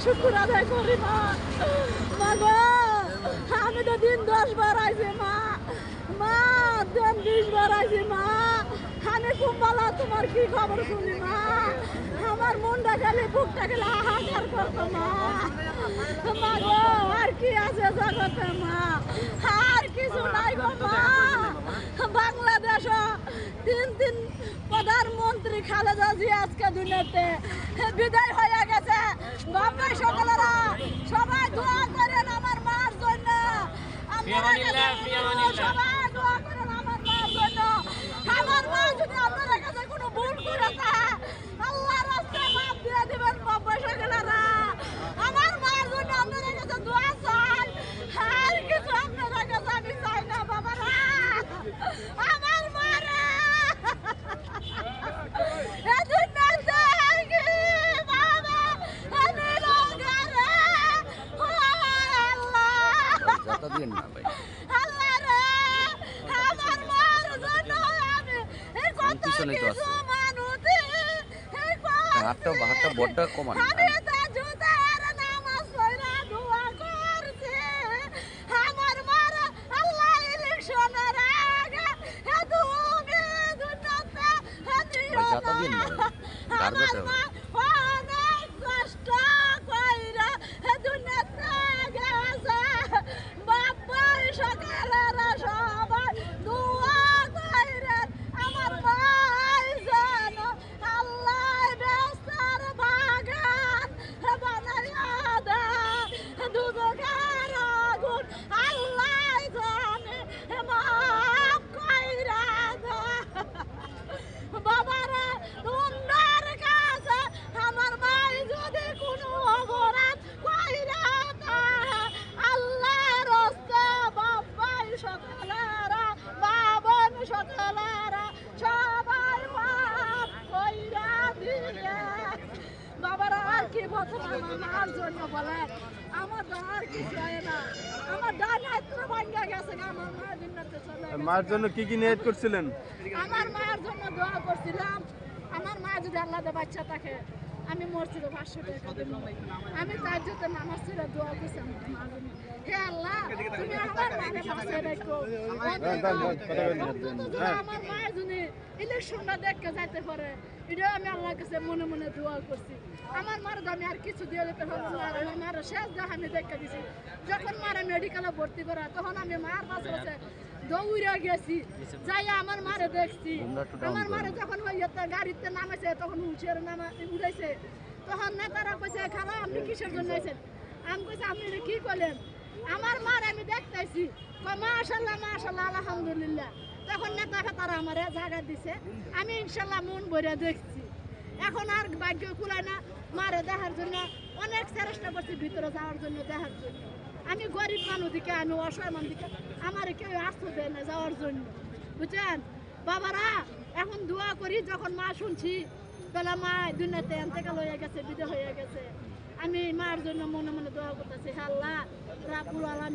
শুক্র আদায় করি মা। মা গো, আমি তো দিন 10 বার আইছি মা, মা দিন 20 বার আইছি মা। আমি কুম্বালা তোমার কি খবর শুনি মা? আমার মনটা খালি বুকটা খালি হাহাকার করতো মা। মা গো, আর কি আছে জগতে মা? আর কিছু নাই গো মা। বাংলাদেশ 3 প্রধানমন্ত্রী খালেদা জিয়া আজকে দুনিয়াতে বিদায় হয়ে গেছে। বাবাই সকলেরা সবাই দোয়া করেন আমার মার জন্য। সবাই দোয়া করেন আমার মার জন্য। আমার মা যদি আপনার কাছে কোনো ভুল করে থাকে, আল্লাহর রাস্তায় মাফ দিয়ে দিবেন বাবাই সকলেরা। আমার মার জন্য আপনার কাছে দোয়া চাই, আর কিছু আপনার কাছে আমি চাই না বাবারা। আমার মারে হাতটা বড্ড কমান। আমার জন্য বলে আমার আর কিছু হয় না। আমার ডান হাত ভাঙা গেছে। আমার মায়ের জন্য মার জন্য কি কি নিয়ত করছিলেন? আমার মায়ের জন্য দোয়া করছিলাম। আমার মা যদি আল্লাহর বাচ্চা থাকে, আমি মসজিদ 500 টাকা দেব। আমি তার জন্য নামাজ পড়ে দোয়া করছি আমার মার জন্য। হে আল্লাহ, তুমি আমার মাকে বাঁচিয়ে রাখো। আমার মায়ের জন্য ইলেকশনটা দেখতে যাইতে পারে, এটাও আমি আল্লাহর কাছে মনে মনে দোয়া করছি। আমার মার আমি আর কিছু দিয়ে দিতে পারবো না। আমার মার শেষ দেখ আমি দেখে দিছি। যখন মারা মেডিকেলে ভর্তি করা, তখন আমি মার পাশে পাশে দৌড়ে গেছি, যাই আমার মারে দেখছি। আমার মারে যখন ওই গাড়িতে নামেছে, তখন হুঁশিয়ার উঠেছে, তখন নেতারা কইছে খালা আপনি কিসের জন্য আইছেন? আমি কইছি আপনি কি করলেন? আমার মার আমি দেখতেছি, মাশাআল্লাহ মাশাআল্লাহ আলহামদুলিল্লাহ। তখন নেতা তারা আমার জায়গা দিছে, আমি ইনশাল্লাহ মন ভরে দেখছি। এখন আর ভাগ্য কুলায় না মারে দেখার জন্য। অনেক চেষ্টা করছি ভিতরে যাওয়ার জন্য, দেখার জন্য। আমি গরিব মানুষ দিকে, আমি অসহায় মানুষ দিকে, আমার কেউ আশ্রয় দেয় না যাওয়ার জন্য, বুঝছেন বাবারা? এখন দোয়া করি। যখন মা শুনছি বেলা মা দুনিয়াতে থেকে লইয়া গেছে, বিদায় হয়ে গেছে, আমি মার জন্য মনে মনে দোয়া করতেছি, আল্লাহ রাব্বুল আলামিন